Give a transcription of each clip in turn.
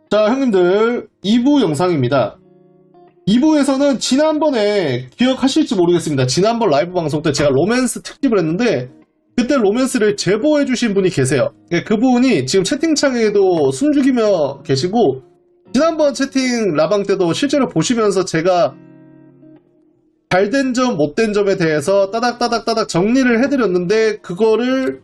자, 형님들 2부 영상입니다. 2부에서는 지난번에 기억하실지 모르겠습니다. 지난번 라이브 방송 때 제가 로맨스 특집을 했는데 그때 로맨스를 제보해주신 분이 계세요. 그분이 지금 채팅창에도 숨죽이며 계시고 지난번 채팅 라방 때도 실제로 보시면서 제가 잘된 점, 못된 점에 대해서 따닥따닥따닥 정리를 해드렸는데 그거를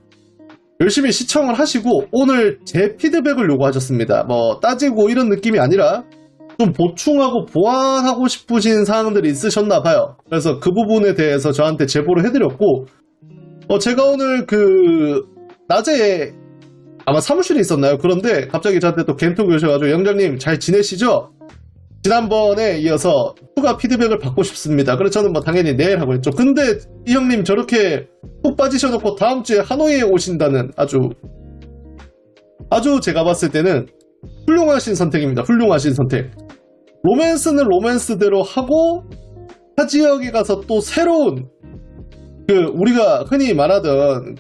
열심히 시청을 하시고 오늘 제 피드백을 요구하셨습니다. 뭐 따지고 이런 느낌이 아니라 좀 보충하고 보완하고 싶으신 사항들이 있으셨나봐요. 그래서 그 부분에 대해서 저한테 제보를 해드렸고 제가 오늘 낮에 아마 사무실에 있었나요? 그런데 갑자기 저한테 또 겐톡이 오셔가지고 영장님 잘 지내시죠? 지난번에 이어서 추가 피드백을 받고 싶습니다. 그래서 저는 뭐 당연히 내일 하고 했죠. 근데 이 형님 저렇게 푹 빠지셔놓고 다음 주에 하노이에 오신다는 아주 제가 봤을 때는 훌륭하신 선택입니다. 훌륭하신 선택. 로맨스는 로맨스대로 하고 타 지역에 가서 또 새로운 우리가 흔히 말하던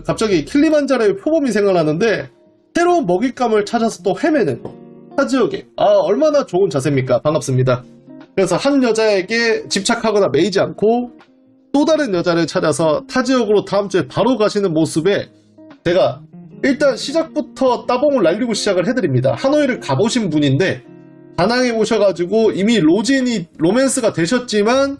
갑자기 킬리만자로의 표범이 생각나는데 새로운 먹잇감을 찾아서 또 헤매는 타 지역에 얼마나 좋은 자세입니까? 반갑습니다. 그래서 한 여자에게 집착하거나 매이지 않고 또 다른 여자를 찾아서 타 지역으로 다음 주에 바로 가시는 모습에 제가 일단 시작부터 따봉을 날리고 시작을 해드립니다. 하노이를 가보신 분인데 다낭에 오셔가지고 이미 로맨스가 되셨지만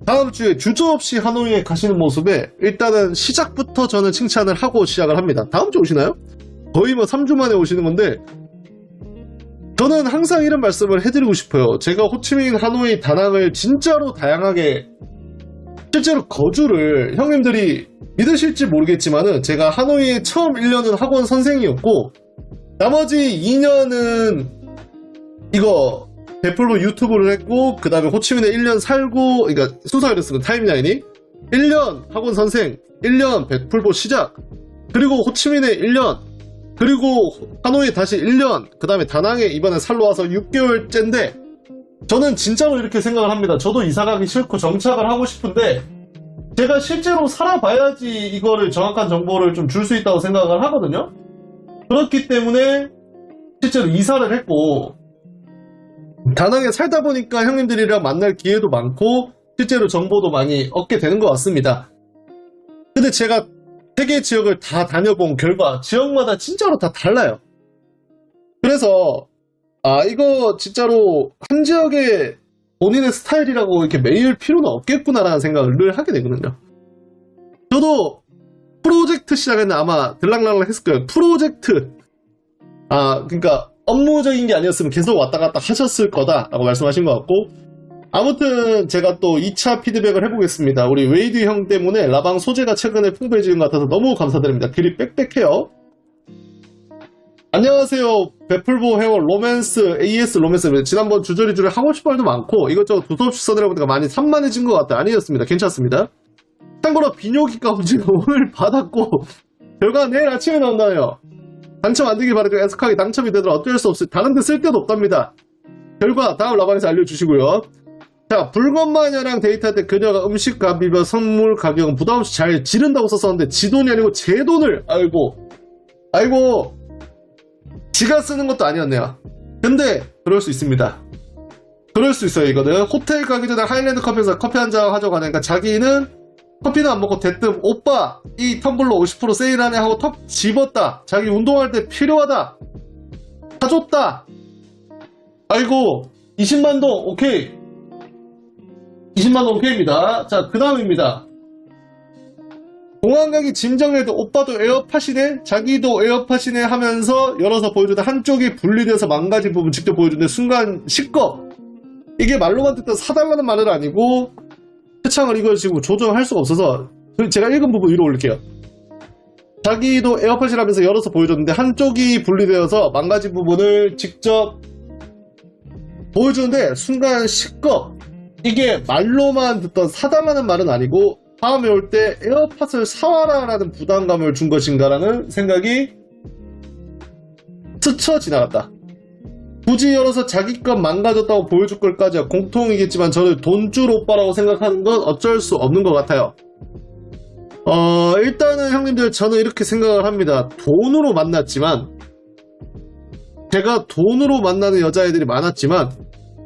다음 주에 주저없이 하노이에 가시는 모습에 일단은 시작부터 저는 칭찬을 하고 시작을 합니다. 다음 주 오시나요? 거의 뭐 3주 만에 오시는 건데 저는 항상 이런 말씀을 해드리고 싶어요. 제가 호치민, 하노이, 다낭을 진짜로 다양하게 실제로 거주를 형님들이 믿으실지 모르겠지만은 제가 하노이에 처음 1년은 학원 선생이었고 나머지 2년은 이거 베풀로 유튜브를 했고 그 다음에 호치민에 1년 살고 그러니까 순서가 됐으면 타임라인이 1년 학원 선생 1년 베풀보 시작 그리고 호치민에 1년 그리고 하노이에 다시 1년 그 다음에 다낭에 이번에 살러 와서 6개월째인데 저는 진짜로 이렇게 생각을 합니다. 저도 이사가기 싫고 정착을 하고 싶은데 제가 실제로 살아봐야지 이거를 정확한 정보를 좀 줄 수 있다고 생각을 하거든요. 그렇기 때문에 실제로 이사를 했고 다낭에 살다 보니까 형님들이랑 만날 기회도 많고 실제로 정보도 많이 얻게 되는 것 같습니다. 근데 제가 3개 지역을 다 다녀본 결과 지역마다 진짜로 다 달라요. 그래서 이거 진짜로 한 지역의 본인의 스타일이라고 이렇게 매일 필요는 없겠구나라는 생각을 늘 하게 되거든요. 저도 프로젝트 시작했는데 아마 들락날락 했을 거예요. 프로젝트 그러니까 업무적인 게 아니었으면 계속 왔다 갔다 하셨을 거다라고 말씀하신 것 같고 아무튼 제가 또 2차 피드백을 해보겠습니다. 우리 웨이드 형 때문에 라방 소재가 최근에 풍부해지는 것 같아서 너무 감사드립니다. 글이 빽빽해요. 안녕하세요. 베풀보 회원 로맨스 AS 로맨스 지난번 주저리주를 하고 싶은 말도 많고 이것저것 두서없이 써내려 보니까 많이 산만해진 것 같다. 아니었습니다. 괜찮습니다. 참고로 비뇨기과 검진을 오늘 받았고 결과 내일 아침에 나온다네요. 당첨 안 되길 바라고 애석하게 당첨이 되더라 어쩔 수 없이 다른데 쓸 데도 없답니다. 결과 다음 라방에서 알려주시고요. 자, 불건마녀랑 데이트할 때 그녀가 음식 값이며 선물 가격은 부담없이 잘 지른다고 썼었는데 지 돈이 아니고 제 돈을 아이고 지가 쓰는 것도 아니었네요. 근데 그럴 수 있습니다. 그럴 수 있어요. 이거는 호텔 가기 전에 하일랜드 커피에서 커피 한잔 하자고 하니까 자기는 커피는 안 먹고 대뜸 오빠 이 텀블러 50% 세일하네 하고 턱 집었다. 자기 운동할 때 필요하다. 사줬다. 아이고 20만동 오케이. 20만동 오케이입니다. 자, 그 다음입니다. 공항 가기 짐 정리해도 오빠도 에어팟이네? 자기도 에어팟이네? 하면서 열어서 보여주는데 한쪽이 분리돼서 망가진 부분 직접 보여주는데 순간 시꺼! 이게 말로만 듣던 사달라는 말은 아니고 표창을 이걸 지금 조정할 수가 없어서 제가 읽은 부분 위로 올릴게요. 자기도 에어팟이라면서 열어서 보여줬는데 한쪽이 분리되어서 망가진 부분을 직접 보여주는데 순간 시꺼! 이게 말로만 듣던 사달라는 말은 아니고 다음에 올 때 에어팟을 사와라 라는 부담감을 준 것인가라는 생각이 스쳐 지나갔다. 굳이 열어서 자기 것 망가졌다고 보여줄 걸까지야 공통이겠지만 저는 돈줄 오빠라고 생각하는 건 어쩔 수 없는 것 같아요. 일단은 형님들 저는 이렇게 생각을 합니다. 돈으로 만났지만 제가 돈으로 만나는 여자애들이 많았지만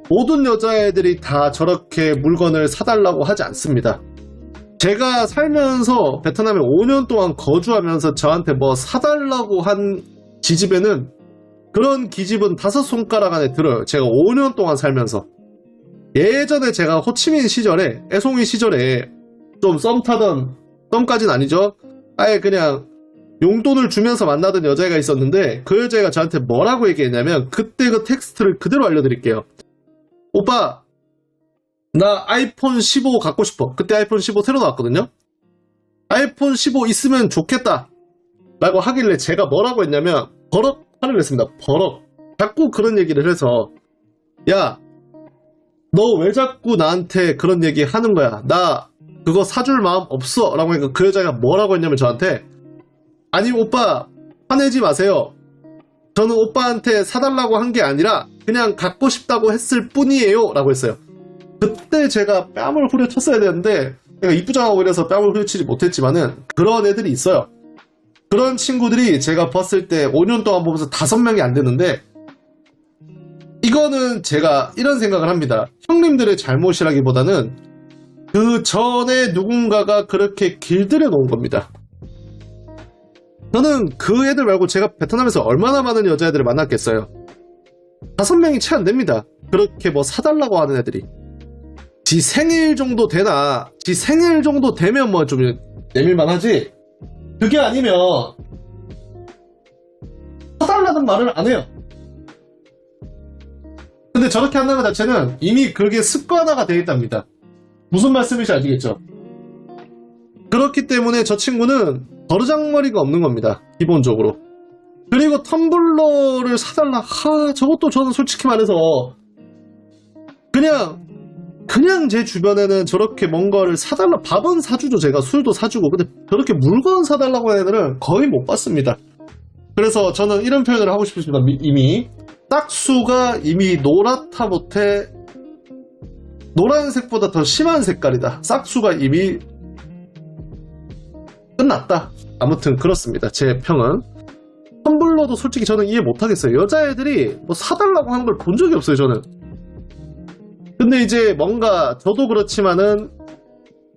모든 여자애들이 다 저렇게 물건을 사달라고 하지 않습니다. 제가 살면서 베트남에 5년 동안 거주하면서 저한테 뭐 사달라고 한 지집에는 그런 기집은 5손가락 안에 들어요. 제가 5년 동안 살면서. 예전에 제가 호치민 시절에, 애송이 시절에 좀 썸 타던, 썸까진 아니죠. 아예 그냥 용돈을 주면서 만나던 여자애가 있었는데 그 여자애가 저한테 뭐라고 얘기했냐면 그때 그 텍스트를 그대로 알려드릴게요. 오빠, 나 아이폰 15 갖고 싶어. 그때 아이폰 15 새로 나왔거든요. 아이폰 15 있으면 좋겠다 라고 하길래 제가 뭐라고 했냐면 버럭 화를 냈습니다. 버럭. 자꾸 그런 얘기를 해서 야, 너 왜 자꾸 나한테 그런 얘기 하는 거야? 나 그거 사줄 마음 없어 라고 하니까 그 여자가 뭐라고 했냐면 저한테 아니 오빠 화내지 마세요. 저는 오빠한테 사달라고 한 게 아니라 그냥 갖고 싶다고 했을 뿐이에요 라고 했어요. 그때 제가 뺨을 후려쳤어야 되는데 내가 이쁘장하고 이래서 뺨을 후려치지 못했지만은 그런 애들이 있어요. 그런 친구들이 제가 봤을 때 5년 동안 보면서 5명이 안 되는데 이거는 제가 이런 생각을 합니다. 형님들의 잘못이라기보다는 그 전에 누군가가 그렇게 길들여 놓은 겁니다. 저는 그 애들 말고 제가 베트남에서 얼마나 많은 여자애들을 만났겠어요. 5명이 채 안 됩니다. 그렇게 뭐 사달라고 하는 애들이. 지 생일 정도 되나, 지 생일 정도 되면 뭐 좀 내밀만 하지, 그게 아니면 사달라는 말을 안 해요. 근데 저렇게 한다는 것 자체는 이미 그게 습관화가 되어 있답니다. 무슨 말씀인지 아시겠죠? 그렇기 때문에 저 친구는 버르장머리가 없는 겁니다. 기본적으로. 그리고 텀블러를 사달라. 저것도 저는 솔직히 말해서 그냥 제 주변에는 저렇게 뭔가를 사달라. 밥은 사주죠. 제가 술도 사주고. 근데 저렇게 물건 사달라고 하는 애들은 거의 못 봤습니다. 그래서 저는 이런 표현을 하고 싶습니다. 이미 싹수가 이미 노랗다 못해 노란색보다 더 심한 색깔이다. 싹수가 이미 끝났다. 아무튼 그렇습니다. 제 평은. 텀블러도 솔직히 저는 이해 못하겠어요. 여자애들이 뭐 사달라고 하는 걸 본 적이 없어요. 저는. 근데 이제 뭔가 저도 그렇지만은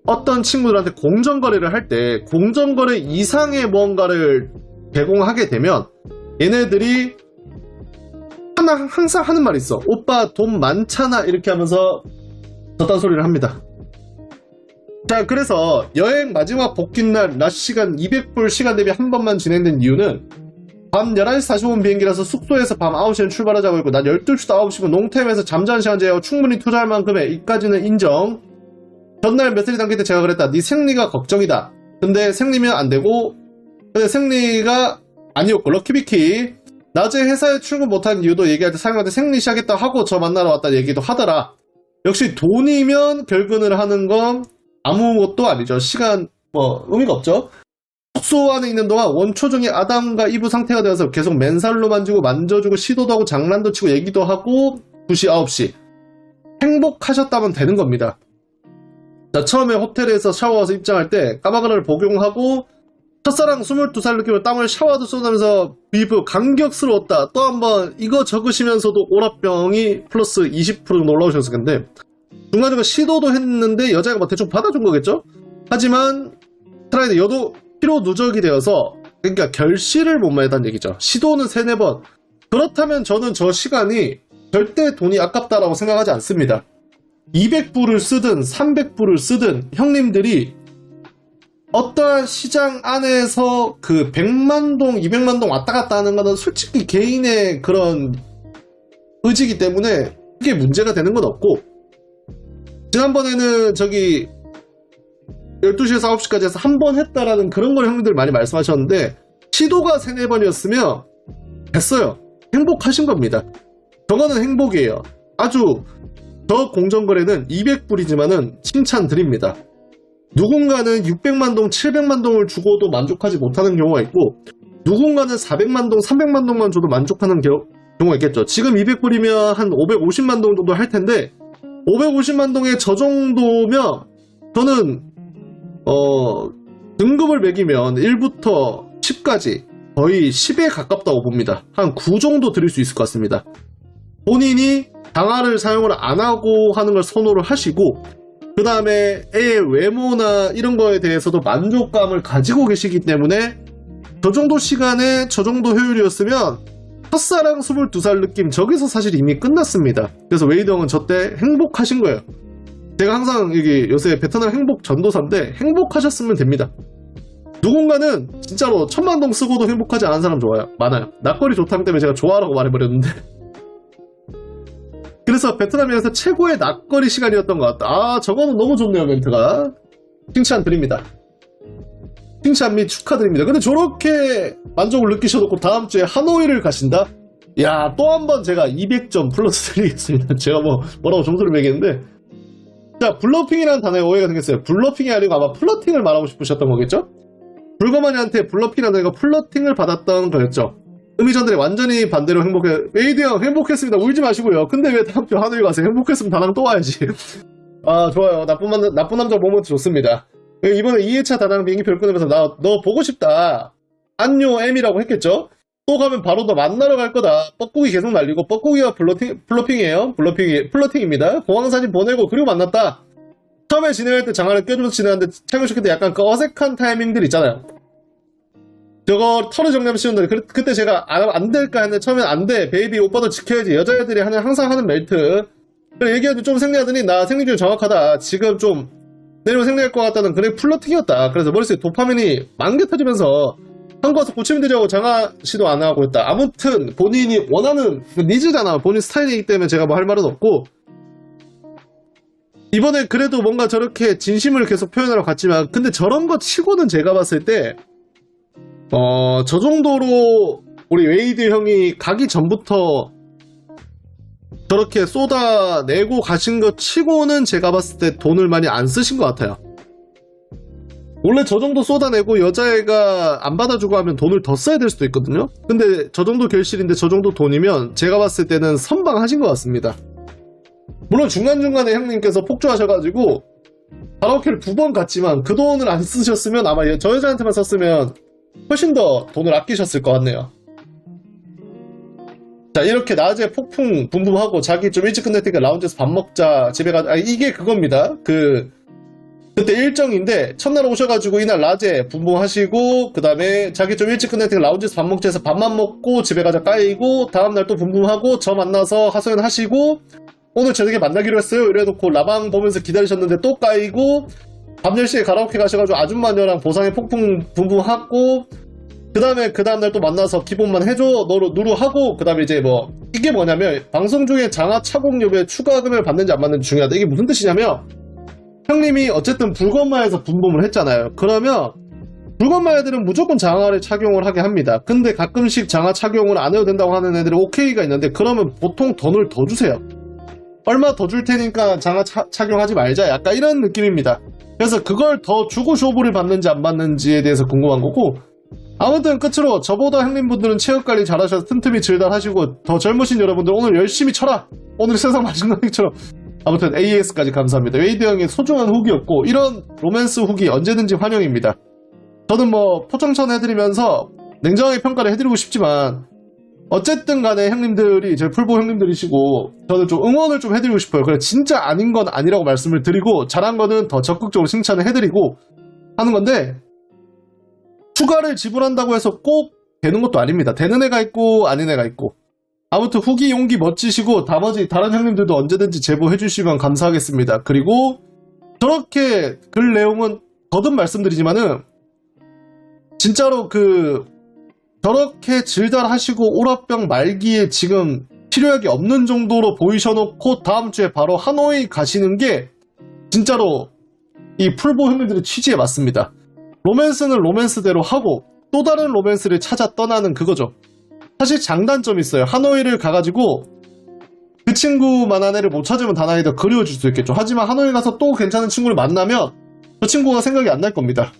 어떤 친구들한테 공정거래를 할 때 공정거래 이상의 뭔가를 제공하게 되면 얘네들이 항상 하는 말이 있어. 오빠 돈 많잖아 이렇게 하면서 저딴 소리를 합니다. 자, 그래서 여행 마지막 복귀날 낮 시간 200불 시간 대비 한 번만 진행된 이유는 밤 11시 45분 비행기라서 숙소에서 밤 9시엔 출발하자고 했고 낮 12시부터 9시면 농템에서 잠자는 시간 제외하고 충분히 투자할 만큼의 이까지는 인정. 전날 메시지 남길 때 제가 그랬다. 네 생리가 걱정이다. 근데 생리면 안 되고 근데 생리가 아니었고 럭키비키 낮에 회사에 출근 못한 이유도 얘기할 때 사장님한테 생리 시작했다 하고 저 만나러 왔다 얘기도 하더라. 역시 돈이면 결근을 하는 건 아무것도 아니죠. 시간 뭐 의미가 없죠. 숙소 안에 있는 동안 원초적인 아담과 이브 상태가 되어서 계속 맨살로 만지고 만져주고 시도도 하고 장난도 치고 얘기도 하고 2시 9시 행복하셨다면 되는 겁니다. 자, 처음에 호텔에서 샤워와서 입장할 때 까마귀를 복용하고 첫사랑 22살 느낌으로 땀을 샤워도 쏟으면서 비브 감격스러웠다. 또 한번 이거 적으시면서도 오라병이 플러스 20% 정도 올라오셨을 텐데 중간중간 시도도 했는데 여자가 뭐 대충 받아준 거겠죠? 하지만 트라이드 여도 피로 누적이 되어서 그러니까 결실을 못 맺었다는 얘기죠. 시도는 3-4번. 그렇다면 저는 저 시간이 절대 돈이 아깝다라고 생각하지 않습니다. 200불을 쓰든 300불을 쓰든 형님들이 어떠한 시장 안에서 그 100만동, 200만동 왔다 갔다 하는 거는 솔직히 개인의 그런 의지이기 때문에 그게 문제가 되는 건 없고 지난번에는 저기 12시에서 9시까지 해서 한 번 했다라는 그런 걸 형님들 많이 말씀하셨는데 시도가 3-4번이었으면 됐어요. 행복하신 겁니다. 저거는 행복이에요. 아주 저 공정거래는 200불이지만은 칭찬드립니다. 누군가는 600만동, 700만동을 주고도 만족하지 못하는 경우가 있고 누군가는 400만동, 300만동만 줘도 만족하는 경우가 있겠죠. 지금 200불이면 한 550만동 정도 할 텐데 550만동에 저 정도면 저는 등급을 매기면 1부터 10까지 거의 10에 가깝다고 봅니다. 한 9 정도 드릴 수 있을 것 같습니다. 본인이 장화를 사용을 안 하고 하는 걸 선호를 하시고, 그 다음에 애의 외모나 이런 거에 대해서도 만족감을 가지고 계시기 때문에 저 정도 시간에 저 정도 효율이었으면 첫사랑 22살 느낌, 저기서 사실 이미 끝났습니다. 그래서 웨이드 형은 저 때 행복하신 거예요. 제가 항상 여기 요새 베트남 행복 전도사인데 행복하셨으면 됩니다. 누군가는 진짜로 1000만동 쓰고도 행복하지 않은 사람 많아요. 낙거리 좋다기 때문에 제가 좋아라고 말해버렸는데 그래서 베트남에서 최고의 낙거리 시간이었던 것 같다. 아, 저거는 너무 좋네요. 멘트가 칭찬 드립니다. 칭찬 및 축하드립니다. 근데 저렇게 만족을 느끼셔놓고 다음 주에 하노이를 가신다? 야, 또 한 번 제가 200점 플러스 드리겠습니다. 제가 뭐라고 점수를 매기는데, 자, 블러핑이라는 단어에 오해가 생겼어요. 블러핑이 아니고 아마 플러팅을 말하고 싶으셨던 거겠죠? 불거마니한테 블러핑이라는 단어가 플러팅을 받았던 거였죠. 음이전들이 완전히 반대로 행복해. 웨이드 형 행복했습니다. 울지 마시고요. 근데 왜 다음 주 하노이 가서 행복했으면 다낭 또 와야지. 아, 좋아요. 나쁜 남자 모먼트 좋습니다. 이번에 2회차 다낭 비행기표를 끊으면서 너 보고 싶다. 안요 M이라고 했겠죠? 또 가면 바로 너 만나러 갈 거다. 뻐꾸기 계속 날리고, 뻐꾸기가 플러핑이에요. 플러팅입니다. 공항사진 보내고 그리고 만났다. 처음에 진행할 때 장화를 껴주면서 진행하는데 착용시킬 때 약간 그 어색한 타이밍들 있잖아요. 저거 털을 정리하면 쉬운데 그때 제가 안 될까 했는데 처음엔 안 돼. 베이비 오빠도 지켜야지. 여자애들이 항상 하는 멜트. 그래 얘기해도 좀 생리하더니 나 생리 중이 정확하다. 지금 좀 내일은 생리할 것 같다는 그게 플러팅이었다. 그래서 머릿속에 도파민이 만개 터지면서 한국 와서 고치면 되자고 장화 시도 안 하고 있다. 아무튼 본인이 원하는 니즈잖아. 본인 스타일이기 때문에 제가 뭐 할 말은 없고, 이번에 그래도 뭔가 저렇게 진심을 계속 표현하러 갔지만, 근데 저런 거 치고는 제가 봤을 때 저 정도로 우리 웨이드 형이 가기 전부터 저렇게 쏟아내고 가신 것 치고는 제가 봤을 때 돈을 많이 안 쓰신 것 같아요. 원래 저 정도 쏟아내고 여자애가 안 받아주고 하면 돈을 더 써야 될 수도 있거든요. 근데 저 정도 결실인데 저 정도 돈이면 제가 봤을 때는 선방하신 것 같습니다. 물론 중간중간에 형님께서 폭주하셔가지고 가라오케를 2번 갔지만 그 돈을 안 쓰셨으면 아마 저 여자한테만 썼으면 훨씬 더 돈을 아끼셨을 것 같네요. 자, 이렇게 낮에 폭풍 붐붐하고 자기 좀 일찍 끝낼 테니까 라운지에서 밥 먹자 집에 가자. 이게 그겁니다. 그때 일정인데 첫날 오셔가지고 이날 낮에 붐붐하시고 그 다음에 자기 좀 일찍 끝낼 테니까 라운지에서 밥 먹자 해서 밥만 먹고 집에 가자 까이고 다음날 또 붐붐하고 저 만나서 하소연 하시고 오늘 저녁에 만나기로 했어요 이래놓고 라방 보면서 기다리셨는데 또 까이고 밤 10시에 가라오케 가셔가지고 아줌마녀랑 보상에 폭풍 붐붐하고 그 다음에 그 다음날 또 만나서 기본만 해줘 너로 누루하고 그 다음에 이제 뭐 이게 뭐냐면 방송 중에 장화 착용료에 추가금을 받는지 안 받는지 중요하다. 이게 무슨 뜻이냐면 형님이 어쨌든 불건마에서 분봉을 했잖아요. 그러면 불건마 애들은 무조건 장화를 착용을 하게 합니다. 근데 가끔씩 장화 착용을 안 해도 된다고 하는 애들은 오케이가 있는데 그러면 보통 돈을 더 주세요. 얼마 더 줄 테니까 장화 착용하지 말자 약간 이런 느낌입니다. 그래서 그걸 더 주고 쇼부를 받는지 안 받는지에 대해서 궁금한 거고, 아무튼 끝으로 저보다 형님분들은 체육관리 잘하셔서 틈틈이 질달하시고 더 젊으신 여러분들 오늘 열심히 쳐라. 오늘 세상 맛있는 얘기처럼. 아무튼 AS까지 감사합니다. 웨이드 형의 소중한 후기였고 이런 로맨스 후기 언제든지 환영입니다. 저는 뭐 포청천 해드리면서 냉정하게 평가를 해드리고 싶지만 어쨌든 간에 형님들이 제 풀보 형님들이시고 저는 좀 응원을 좀 해드리고 싶어요. 그래 진짜 아닌 건 아니라고 말씀을 드리고 잘한 거는 더 적극적으로 칭찬을 해드리고 하는 건데 추가를 지불한다고 해서 꼭 되는 것도 아닙니다. 되는 애가 있고 아닌 애가 있고. 아무튼 후기 용기 멋지시고 나머지 다른 형님들도 언제든지 제보해 주시면 감사하겠습니다. 그리고 저렇게 글 내용은 거듭 말씀드리지만은 진짜로 저렇게 질달하시고 오라병 말기에 지금 치료약이 없는 정도로 보이셔놓고 다음 주에 바로 하노이 가시는 게 진짜로 이 풀보 형님들의 취지에 맞습니다. 로맨스는 로맨스대로 하고 또 다른 로맨스를 찾아 떠나는 그거죠. 사실 장단점이 있어요. 하노이를 가가지고 그 친구만한 애를 못 찾으면 다낭이 더 그리워질 수 있겠죠. 하지만 하노이 가서 또 괜찮은 친구를 만나면 그 친구가 생각이 안 날 겁니다.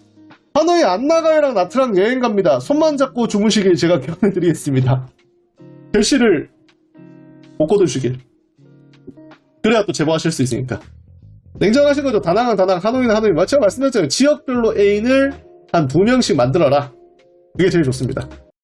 하노이 안 나가요랑 나트랑 여행 갑니다. 손만 잡고 주무시길 제가 경험해드리겠습니다. 결실을 못 거두시길. 그래야 또 제보하실 수 있으니까. 냉정하신 거죠. 다낭은 다낭, 하노이는 하노이. 제가 말씀드렸잖아요. 지역별로 애인을 한 2명씩 만들어라. 그게 제일 좋습니다.